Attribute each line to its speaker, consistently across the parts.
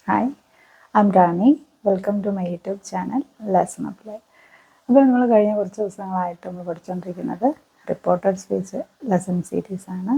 Speaker 1: Hi, I'm Rani. Welcome to my YouTube channel lesson apply. അപ്പോൾ നമ്മൾ കഴിഞ്ഞ കുറച്ച് ദിവസങ്ങളായിട്ട് നമ്മൾ പഠിച്ചുകൊണ്ടിരിക്കുന്നത് റിപ്പോർട്ടഡ് സ്പീച്ച് ലെസൺ സീരീസാണ്.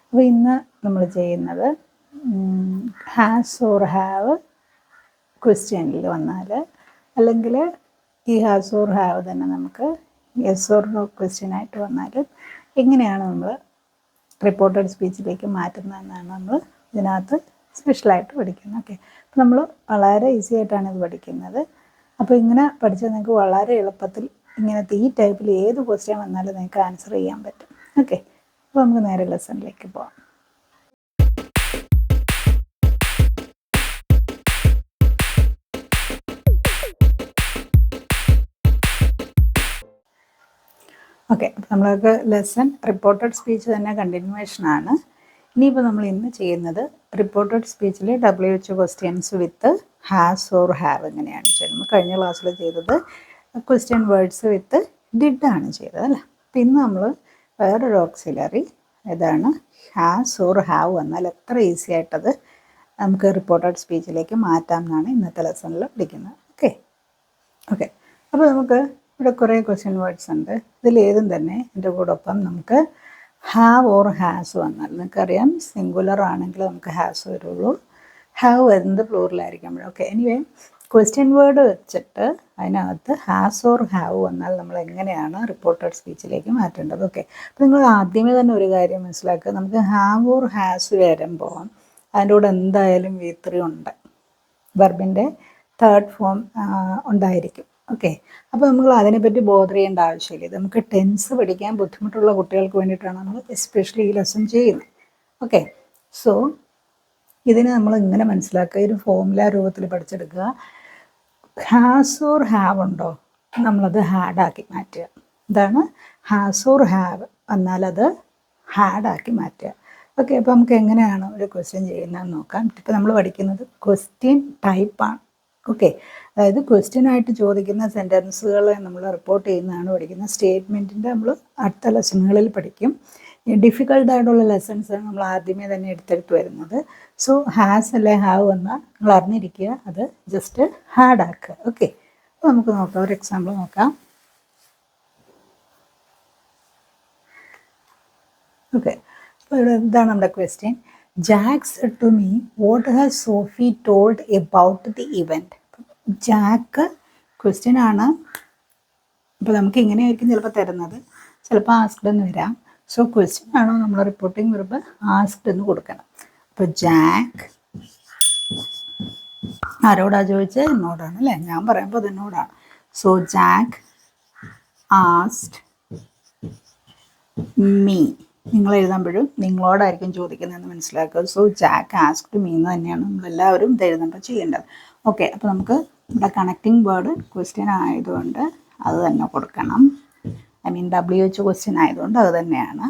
Speaker 1: അപ്പോൾ ഇന്ന് നമ്മൾ ചെയ്യുന്നത് ഹാസ് ഓർ ഹാവ് ക്വസ്റ്റ്യനിൽ വന്നാൽ, അല്ലെങ്കിൽ ഈ ഹാസ് ഓർ ഹാവ് തന്നെ നമുക്ക് യെസ് ഓർ നോ ക്വസ്റ്റ്യനായിട്ട് വന്നാൽ എങ്ങനെയാണ് നമ്മൾ റിപ്പോർട്ടഡ് സ്പീച്ചിലേക്ക് മാറ്റുന്നതെന്നാണ് നമ്മൾ ഇതിനകത്ത് സ്പെഷ്യലായിട്ട് പഠിക്കുന്നത്. ഓക്കെ, അപ്പോൾ നമ്മൾ വളരെ ഈസി ആയിട്ടാണ് ഇത് പഠിക്കുന്നത്. അപ്പോൾ ഇങ്ങനെ പഠിച്ചാൽ നിങ്ങൾക്ക് വളരെ എളുപ്പത്തിൽ ഇങ്ങനത്തെ ഈ ടൈപ്പിൽ ഏത് ക്വസ്റ്റ്യൻ വന്നാലും നിങ്ങൾക്ക് ആൻസർ ചെയ്യാൻ പറ്റും. ഓക്കെ, അപ്പോൾ നമുക്ക് നേരെ ലെസണിലേക്ക് പോകാം. ഓക്കെ, അപ്പോൾ നമ്മൾക്ക് ലെസൺ റിപ്പോർട്ടഡ് സ്പീച്ച് തന്നെ കണ്ടിന്യൂവേഷനാണ്. ഇനിയിപ്പോൾ നമ്മൾ ഇന്ന് ചെയ്യുന്നത് റിപ്പോർട്ടഡ് സ്പീച്ചിൽ WHO questions with has or have എങ്ങനെയാണ് ചെയ്യുന്നത്. നമ്മൾ കഴിഞ്ഞ ക്ലാസ്സിൽ ചെയ്തത് ക്വസ്റ്റ്യൻ വേർഡ്സ് വിത്ത് ഡിഡ് ആണ് ചെയ്തത് അല്ലേ. അപ്പോൾ ഇന്ന് നമ്മൾ വേറൊരു ഓക്സിലറി ഇതാണ് ഹാസ് ഓർ ഹാവ് വന്നാൽ എത്ര ഈസി ആയിട്ടത് നമുക്ക് റിപ്പോർട്ടഡ് സ്പീച്ചിലേക്ക് മാറ്റാം എന്നാണ് ഇന്നത്തെ ലെസണിൽ പഠിക്കുന്നത്. ഓക്കെ ഓക്കെ അപ്പോൾ നമുക്ക് ഇവിടെ കുറേ ക്വസ്റ്റ്യൻ വേർഡ്സ് ഉണ്ട്. ഇതിലേതും തന്നെ എൻ്റെ കൂടൊപ്പം നമുക്ക് ഹാവ് ഓർ ഹാസ് വന്നാൽ, നിങ്ങൾക്കറിയാം സിംഗുലർ ആണെങ്കിൽ നമുക്ക് ഹാസ് വരുള്ളൂ, ഹാവ് വരുന്നത് പ്ലൂറലായിരിക്കുമ്പോൾ. ഓക്കെ, എനിവേ ക്വസ്റ്റ്യൻ വേർഡ് വെച്ചിട്ട് അതിനകത്ത് ഹാസ് ഓർ ഹാവ് വന്നാൽ നമ്മൾ എങ്ങനെയാണ് റിപ്പോർട്ടഡ് സ്പീച്ചിലേക്ക് മാറ്റേണ്ടത്. ഓക്കെ, അപ്പോൾ നിങ്ങൾ ആദ്യമേ തന്നെ ഒരു കാര്യം മനസ്സിലാക്കുക, നമുക്ക് ഹാവ് ഓർ ഹാസ് വരുമ്പോൾ അതിൻ്റെ കൂടെ എന്തായാലും V3 ഉണ്ട്, വെർബിൻ്റെ തേർഡ് ഫോം ഉണ്ടായിരിക്കും. ഓക്കെ, അപ്പോൾ നമ്മൾ അതിനെപ്പറ്റി ബോധർ ചെയ്യേണ്ട ആവശ്യമില്ല. ഇത് നമുക്ക് ടെൻസ് പഠിക്കാൻ ബുദ്ധിമുട്ടുള്ള കുട്ടികൾക്ക് വേണ്ടിയിട്ടാണ് നമ്മൾ എസ്പെഷ്യലി ഈ ലെസൺ ചെയ്യുന്നത്. ഓക്കെ, സോ ഇതിനെ നമ്മൾ ഇങ്ങനെ മനസ്സിലാക്കുക, ഒരു ഫോർമുല രൂപത്തിൽ പഠിച്ചെടുക്കുക. ഹാസ് ഓർ ഹാവ് ഉണ്ടോ, നമ്മളത് ഹാഡാക്കി മാറ്റുക. ഇതാണ് ഹാസ് ഓർ ഹാവ് വന്നാൽ അത് ഹാഡാക്കി മാറ്റുക. ഓക്കെ, അപ്പോൾ നമുക്ക് എങ്ങനെയാണ് ഒരു ക്വസ്റ്റ്യൻ ചെയ്യുന്നതെന്ന് നോക്കാം. ഇപ്പോൾ നമ്മൾ പഠിക്കുന്നത് ക്വസ്റ്റ്യൻ ടൈപ്പാണ്. ഓക്കെ, അതായത് ക്വസ്റ്റ്യനായിട്ട് ചോദിക്കുന്ന സെൻറ്റൻസുകൾ നമ്മൾ റിപ്പോർട്ട് ചെയ്യുന്നതാണ് പഠിക്കുന്നത്. സ്റ്റേറ്റ്മെൻറ്റിൻ്റെ നമ്മൾ അടുത്ത ലെസണുകളിൽ പഠിക്കും. ഡിഫിക്കൽട്ടായിട്ടുള്ള ലെസൺസാണ് നമ്മൾ ആദ്യമേ തന്നെ എടുത്തെടുത്ത് വരുന്നത്. സോ ഹാസ് അല്ലെ ഹാവ് വന്നാൽ നിങ്ങൾ അറിഞ്ഞിരിക്കുക, അത് ജസ്റ്റ് ഹാഡാക്കുക. ഓക്കെ, അപ്പോൾ നമുക്ക് നോക്കാം, ഒരു എക്സാമ്പിൾ നോക്കാം. ഓക്കെ, അപ്പോൾ ഇവിടെ എന്താണ് നമ്മുടെ question? Jack said to me what has Sophie told about the event. Jack question ആണ്. അപ്പോൾ നമുക്ക് ഇങ്ങനെയായിരിക്കും ചിലപ്പോൾ തരുന്നത്, ചിലപ്പോൾ ആസ്ക്ഡ് എന്ന് വരാം. സോ ക്വസ്റ്റ്യൻ ആണോ, നമ്മൾ റിപ്പോർട്ടിംഗ് വരുമ്പോൾ ആസ്ക്ഡ് എന്ന് കൊടുക്കണം. അപ്പോൾ ജാക്ക് ആരോടാണ് ചോദിച്ചത്? എന്നോടാണ് അല്ലേ, ഞാൻ പറയുമ്പോൾ അത് എന്നോടാണ്. So Jack asked me. നിങ്ങൾ എഴുതുമ്പോഴും നിങ്ങളോടായിരിക്കും ചോദിക്കുന്നതെന്ന് മനസ്സിലാക്കുക. സോ ജാക്ക് ആസ്ക്ഡ് മീ എന്ന് തന്നെയാണ് നമ്മളെല്ലാവരും ഇത് എഴുതുമ്പോൾ ചെയ്യേണ്ടത്. ഓക്കെ, അപ്പോൾ നമുക്ക് ഇവിടെ കണക്റ്റിംഗ് വേർഡ് ക്വസ്റ്റ്യൻ ആയതുകൊണ്ട് അത് തന്നെ കൊടുക്കണം. ഐ മീൻ WHO ക്വസ്റ്റ്യൻ ആയതുകൊണ്ട് അത് തന്നെയാണ്.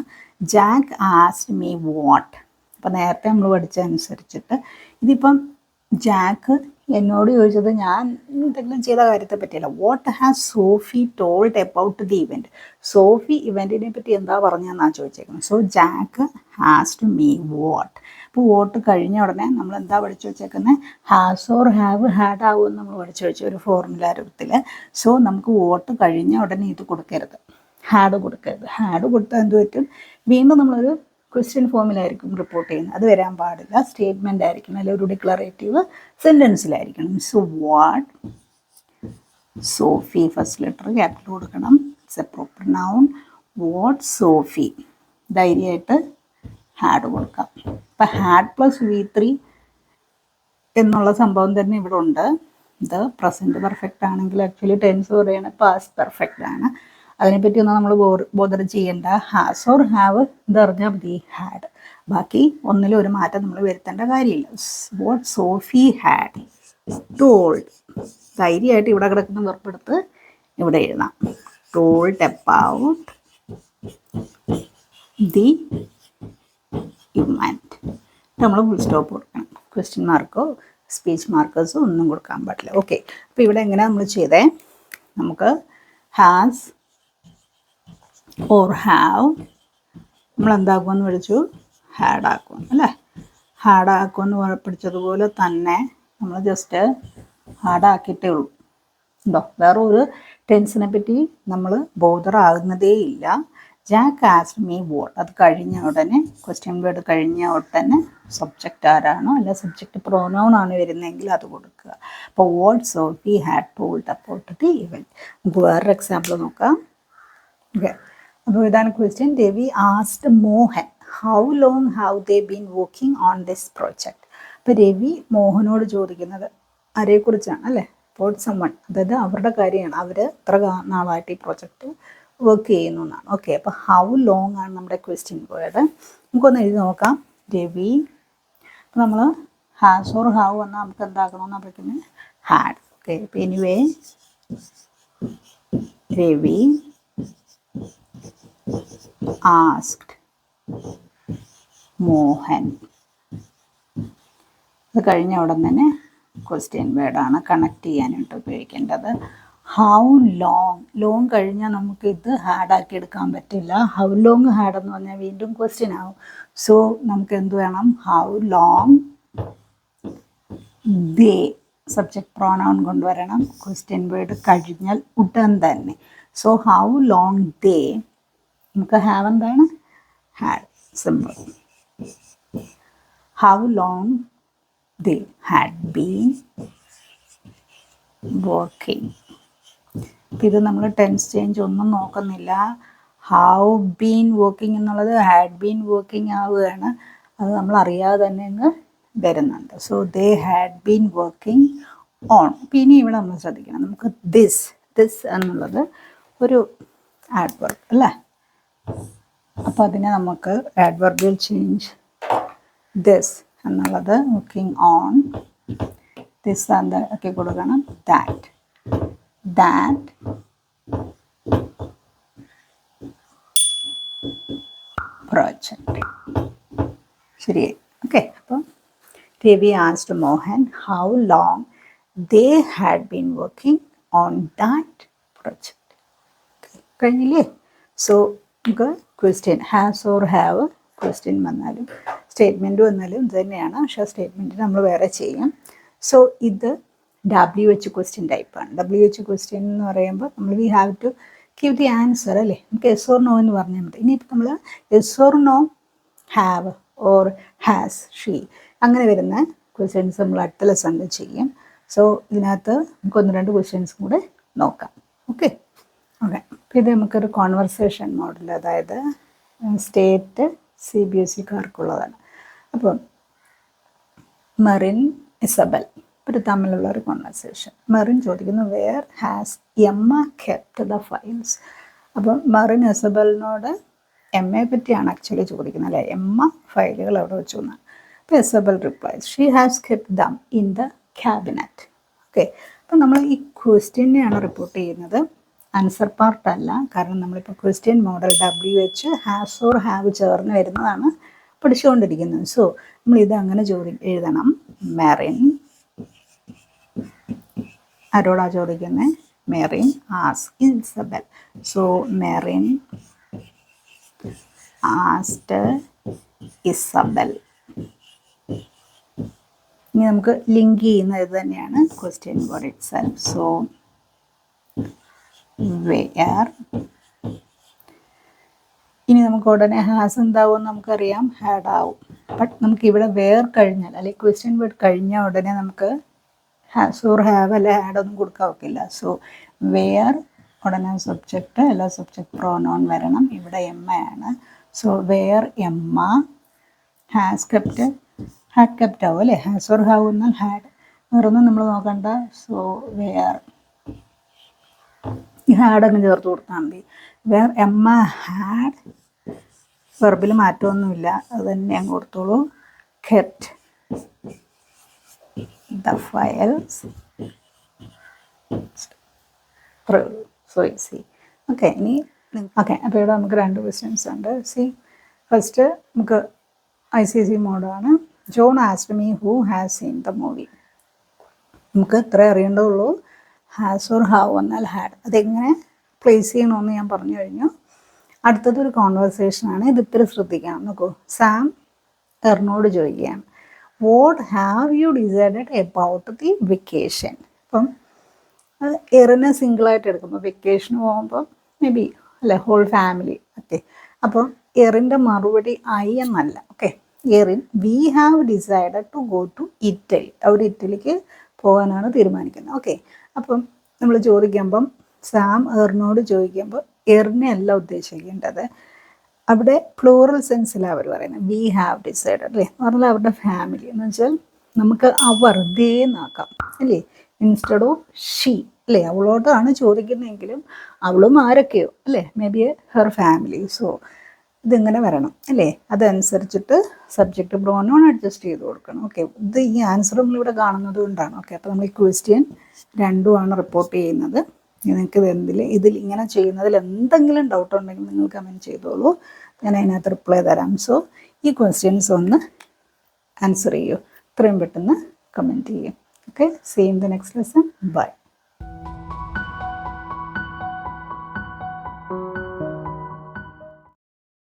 Speaker 1: Jack asked me what. അപ്പോൾ നേരത്തെ നമ്മൾ പഠിച്ച അനുസരിച്ചിട്ട് ഇതിപ്പം ജാക്ക് എന്നോട് ചോദിച്ചത് ഞാൻ എന്തെങ്കിലും ചെയ്ത കാര്യത്തെ പറ്റിയല്ല. What has Sophie told about the event. Sophie ഇവൻറ്റിനെ പറ്റി എന്താ പറഞ്ഞതെന്നാണ് ചോദിച്ചേക്കുന്നത്. So Jack asked me what. അപ്പോൾ വോട്ട് കഴിഞ്ഞ ഉടനെ നമ്മൾ എന്താ പഠിച്ചു വെച്ചേക്കുന്നത്? ഹാസ് ഓർ ഹാവ് ഹാഡ് ആവുമെന്ന് നമ്മൾ പഠിച്ചു വെച്ചു ഒരു ഫോർമുല രൂപത്തിൽ. സോ നമുക്ക് വോട്ട് കഴിഞ്ഞ ഉടനെ ഇത് കൊടുക്കരുത്, ഹാഡ് കൊടുക്കരുത്. ഹാഡ് കൊടുത്താൽ എന്ത് പറ്റും? വീണ്ടും നമ്മളൊരു ക്വസ്റ്റ്യൻ ഫോമിലായിരിക്കും റിപ്പോർട്ട് ചെയ്യുന്നത്, അത് വരാൻ പാടില്ല. സ്റ്റേറ്റ്മെൻ്റ് ആയിരിക്കണം, അല്ലെങ്കിൽ ഒരു ഡിക്ലറേറ്റീവ് സെൻറ്റൻസിലായിരിക്കണം. So what Sophie, first letter capital കൊടുക്കണം. It's a proper noun. What Sophie, ധൈര്യമായിട്ട് ഹാഡ് കൊടുക്കാം. ഇപ്പം ഹാഡ് പ്ലസ് V3 എന്നുള്ള സംഭവം തന്നെ ഇവിടെ ഉണ്ട്. ഇത് പ്രസൻറ്റ് പെർഫെക്റ്റ് ആണെങ്കിൽ ആക്ച്വലി ടെൻസ് പറയുകയാണ് പാസ്റ്റ് പെർഫെക്റ്റ് ആണ്. അതിനെപ്പറ്റിയൊന്നും നമ്മൾ ബോധർ ചെയ്യേണ്ട. ഹാസ് ഓർ ഹാവ് ഇതറിഞ്ഞാൽ മതി, ഹാഡ്. ബാക്കി ഒന്നിലും ഒരു മാറ്റം നമ്മൾ വരുത്തേണ്ട കാര്യമില്ല. വാട്ട് സോഫി ഹാഡ് ടോൾഡ്, ധൈര്യമായിട്ട് ഇവിടെ കിടക്കുന്ന വെറുപ്പെടുത്ത് ഇവിടെ എഴുതാം. Told about the event. നമ്മൾ ഫുൾ സ്റ്റോപ്പ് കൊടുക്കണം. ക്വസ്റ്റ്യൻ മാർക്കോ സ്പീച്ച് മാർക്കേഴ്സോ ഒന്നും കൊടുക്കാൻ പാടില്ല. ഓക്കെ, അപ്പോൾ ഇവിടെ എങ്ങനെയാണ് നമ്മൾ ചെയ്തേ? നമുക്ക് ഹാസ് ഓർ ഹാവ് നമ്മൾ എന്താക്കുമെന്ന് പഠിച്ചു? ഹാഡ് ആക്കുമെന്ന് അല്ലേ. ഹാഡ് ആക്കുമെന്ന് പഠിച്ചതുപോലെ തന്നെ നമ്മൾ ജസ്റ്റ് ഹാർഡാക്കിയിട്ടേ ഉള്ളൂ. ഉണ്ടോ? വേറെ ഒരു ടെൻസിനെ പറ്റി നമ്മൾ ബോധറാകുന്നതേ ഇല്ല. ജാക്ക് ആസ്ക്ഡ് മീ വാട്ട്, അത് കഴിഞ്ഞ ഉടനെ ക്വസ്റ്റ്യൻ വേർഡ് കഴിഞ്ഞ ഉടനെ സബ്ജക്റ്റ് ആരാണോ അല്ല സബ്ജക്റ്റ് പ്രോനൗൺ ആണ് വരുന്നതെങ്കിൽ അത് കൊടുക്കുക. അപ്പോൾ what Sophie had told about the event. നമുക്ക് വേറൊരു എക്സാമ്പിൾ നോക്കാം. ഓക്കെ, അപ്പോൾ ഇതാണ് question. Ravi asked Mohan how long have they been working on this project. അപ്പോൾ രവി മോഹനോട് ചോദിക്കുന്നത് ആരെക്കുറിച്ചാണ് അല്ലേ? അബൌട്ട് സമ്മൺ, അതായത് അവരുടെ കാര്യമാണ്. അവർ എത്ര നാളായിട്ട് ഈ പ്രോജക്റ്റ് വർക്ക് ചെയ്യുന്നു എന്നാണ്. ഓക്കെ, അപ്പോൾ ഹൗ ലോങ് ആണ് നമ്മുടെ ക്വസ്റ്റ്യൻ വേർഡ്. നമുക്കൊന്ന് എഴുതി നോക്കാം. രവി, അപ്പോൾ നമ്മൾ ഹാസ് ഓർ ഹാവ് വന്നാൽ നമുക്ക് എന്താക്കണമെന്ന് അപ്പോഴേക്കും ഹാഡ്. ഓക്കെ, അപ്പോൾ എനിവേ രവി ആസ്ക്ഡ് മോഹൻ. അത് കഴിഞ്ഞ ഉടൻ തന്നെ ക്വസ്റ്റ്യൻ വേർഡാണ് കണക്ട് ചെയ്യാനായിട്ട് ഉപയോഗിക്കേണ്ടത്. ഹൗ ലോങ്, ലോങ് കഴിഞ്ഞാൽ നമുക്ക് ഇത് ഹാഡാക്കി എടുക്കാൻ പറ്റില്ല. ഹൗ ലോങ് ഹാഡ് എന്ന് പറഞ്ഞാൽ വീണ്ടും ക്വസ്റ്റ്യൻ ആവും. സോ നമുക്ക് എന്ത് വേണം? How long they, subject pronoun കൊണ്ടുവരണം. ക്വസ്റ്റ്യൻ വേർഡ് കഴിഞ്ഞാൽ ഉടൻ തന്നെ. സോ ഹൗ ലോങ് ദേ, നമുക്ക് ഹാവ് എന്താണ്? Had, simple. How long they had been working. ഇത് നമ്മൾ ടെൻസ് ചേഞ്ച് ഒന്നും നോക്കുന്നില്ല. ഹൗ ബീൻ വർക്കിംഗ് എന്നുള്ളത് ഹാഡ് ബീൻ വർക്കിംഗ് ആവുകയാണ്. അത് നമ്മൾ അറിയാതെ തന്നെ അങ്ങ് വരുന്നുണ്ട്. So they had been working on. പിന്നെ ഇവിടെ നമ്മൾ ശ്രദ്ധിക്കണം, നമുക്ക് ദിസ് എന്നുള്ളത് ഒരു ആഡ്വർബ് അല്ലേ? അപ്പോൾ അതിനെ നമുക്ക് ആഡ്വർബിയൽ ചേഞ്ച് ദിസ് എന്നുള്ളത് വർക്കിംഗ് ഓൺ ദിസ് ഒക്കെ കൊടുക്കണം. That project. ശരിയായി. ഓക്കെ, അപ്പം Ravi asked Mohan how long they had been working on that project. കഴിഞ്ഞില്ലേ? സോ നമുക്ക് question has or have question വന്നാലും സ്റ്റേറ്റ്മെൻറ്റ് വന്നാലും ഇത് തന്നെയാണ്. പക്ഷേ സ്റ്റേറ്റ്മെൻറ്റ് നമ്മൾ വേറെ ചെയ്യും. സോ ഇത് WH ക്വസ്റ്റ്യൻ ടൈപ്പാണ്. WH ക്വസ്റ്റ്യൻ എന്ന് പറയുമ്പോൾ നമ്മൾ we have to give the answer അല്ലേ? നമുക്ക് എസ് ഓർ നോ എന്ന് പറഞ്ഞാൽ മതി. ഇനിയിപ്പോൾ നമ്മൾ yes or no, have or has, she അങ്ങനെ വരുന്ന ക്വസ്റ്റ്യൻസ് നമ്മൾ അടുത്ത ലെസണിൽ ചെയ്യും. സോ ഇതിനകത്ത് നമുക്ക് 1-2 ക്വസ്റ്റ്യൻസും കൂടെ നോക്കാം. ഓക്കെ, അപ്പോൾ ഇത് നമുക്കൊരു കോൺവെർസേഷൻ മോഡൽ, അതായത് സ്റ്റേറ്റ് CBSE-കാർക്കുള്ളതാണ്. അപ്പം മെറിൻ ഇസബൽ ഒരു തമ്മിലുള്ള ഒരു കോൺവെർസേഷൻ. മെറിൻ ചോദിക്കുന്നു where has Emma kept the files. അപ്പം മെറിൻ ഇസബലിനോട് എമ്മയെ പറ്റിയാണ് ആക്ച്വലി ചോദിക്കുന്നത് അല്ലേ? എമ്മ ഫയലുകൾ എവിടെ വെച്ചു എന്നാണ്. അപ്പോൾ Isabel replies she has kept them in the cabinet. Okay, അപ്പം നമ്മൾ ഈ ക്വസ്റ്റ്യനെയാണ് റിപ്പോർട്ട് ചെയ്യുന്നത്, ആൻസർ പാർട്ടല്ല. കാരണം നമ്മളിപ്പോൾ question model WH has or have ചേർന്ന് വരുന്നതാണ് പഠിച്ചുകൊണ്ടിരിക്കുന്നത്. സോ നമ്മളിത് അങ്ങനെ എഴുതണം. മെറിൻ ആരോടാ ചോദിക്കുന്നത്? Merin asked Isabel. So Merin asked Isabel. ഇനി നമുക്ക് ലിങ്ക് ചെയ്യുന്നത് ഇത് തന്നെയാണ് question word itself. So where. ഇനി നമുക്ക് ഉടനെ ഹാസ് എന്താവുമെന്ന് നമുക്കറിയാം, ഹാഡ് ആവും. ബട്ട് നമുക്കിവിടെ വെയർ കഴിഞ്ഞാൽ അല്ലെങ്കിൽ ക്വസ്റ്റ്യൻ വേർഡ് കഴിഞ്ഞാൽ ഉടനെ നമുക്ക് ഹാസ് ഓർ ഹാവ് അല്ലെ ഹാഡ് ഒന്നും കൊടുക്കാൻ ഒക്കില്ല. സോ വെയർ ഉടനെ സബ്ജക്റ്റ് അല്ല സബ്ജക്റ്റ് പ്രോനൗൺ വരണം. ഇവിടെ എമ്മയാണ്. So where Emma has kept, had kept ആവും അല്ലേ? ഹാസ് ഓർ ഹാവ് എന്നാൽ ഹാഡ്, വേറൊന്നും നമ്മൾ നോക്കണ്ട. സോ വെയർ ഈ ഹാഡൊക്കെ ചേർത്ത് കൊടുത്താൽ മതി. വേർ എമ്മ ഹാഡ്, വെർബിൽ മാറ്റമൊന്നുമില്ല, അത് തന്നെ ഞാൻ കൊടുത്തോളൂ. Kept the files. So easy. Okay, ഇനി ഓക്കെ, അപ്പോൾ ഇവിടെ നമുക്ക് 2 ക്വസ്റ്റ്യൻസ് ഉണ്ട്. ഫസ്റ്റ് നമുക്ക് ICC മോഡാണ്. John asked me who has seen the movie. നമുക്ക് ഇത്ര അറിയേണ്ടതുള്ളൂ. ഹാസ് ഓർ ഹാവ് വന്നാൽ ഹാഡ്. അതെങ്ങനെ പ്ലേസ് ചെയ്യണമെന്ന് ഞാൻ പറഞ്ഞു കഴിഞ്ഞു. അടുത്തതൊരു കോൺവെർസേഷനാണ്. ഇത് ഇത്തിരി ശ്രദ്ധിക്കണം. നോക്കൂ, സാം എറിനോട് ചോദിക്കുകയാണ് what have you decided about the vacation. അപ്പം എറിനെ സിംഗിളായിട്ട് എടുക്കുമ്പോൾ വെക്കേഷന് പോകുമ്പോൾ മേ ബി അല്ലെ ഹോൾ ഫാമിലി ഓക്കെ. അപ്പം എറിൻ്റെ മറുപടി ഐ എന്നല്ല. Okay, Erin we have decided to go to Italy. അവർ ഇറ്റലിക്ക് പോകാനാണ് തീരുമാനിക്കുന്നത്. ഓക്കെ, അപ്പം നമ്മൾ ചോദിക്കുമ്പം സാം എറിനോട് ചോദിക്കുമ്പോൾ എറിനെ അല്ല ഉദ്ദേശിക്കേണ്ടത്, അവിടെ പ്ലൂറൽ സെൻസിലാണ് അവർ പറയുന്നത്. വി ഹാവ് ഡിസൈഡഡ് അല്ലേ എന്ന് പറഞ്ഞാൽ അവരുടെ ഫാമിലി എന്ന് വെച്ചാൽ നമുക്ക് അവർ ദേ എന്നാക്കാം അല്ലേ, ഇൻസ്റ്റഡ് ഓഫ് ഷീ അല്ലേ. അവളോടാണ് ചോദിക്കുന്നതെങ്കിലും അവളും ആരൊക്കെയോ അല്ലേ, may be her family. So ഇതിങ്ങനെ വരണം അല്ലേ. അതനുസരിച്ചിട്ട് സബ്ജക്റ്റ് പ്രോനൗൺ അഡ്ജസ്റ്റ് ചെയ്ത് കൊടുക്കണം. ഓക്കെ, ഇത് ഈ ആൻസർ നമ്മളിവിടെ കാണുന്നത് കൊണ്ടാണ്. ഓക്കെ, അപ്പോൾ നമ്മൾ ഈ ക്വസ്റ്റ്യൻ രണ്ടുമാണ് റിപ്പോർട്ട് ചെയ്യുന്നത്. നിങ്ങൾക്ക് ഇതിൽ ഇങ്ങനെ ചെയ്യുന്നതിൽ എന്തെങ്കിലും ഡൗട്ട് ഉണ്ടെങ്കിൽ നിങ്ങൾ കമൻറ്റ് ചെയ്തോളൂ, ഞാൻ അതിനകത്ത് റിപ്ലൈ തരാം. സോ ഈ ക്വസ്റ്റ്യൻസ് ഒന്ന് ആൻസർ ചെയ്യൂ, ഇത്രയും പെട്ടെന്ന് കമൻറ്റ് ചെയ്യും. Okay, see in the next lesson. By.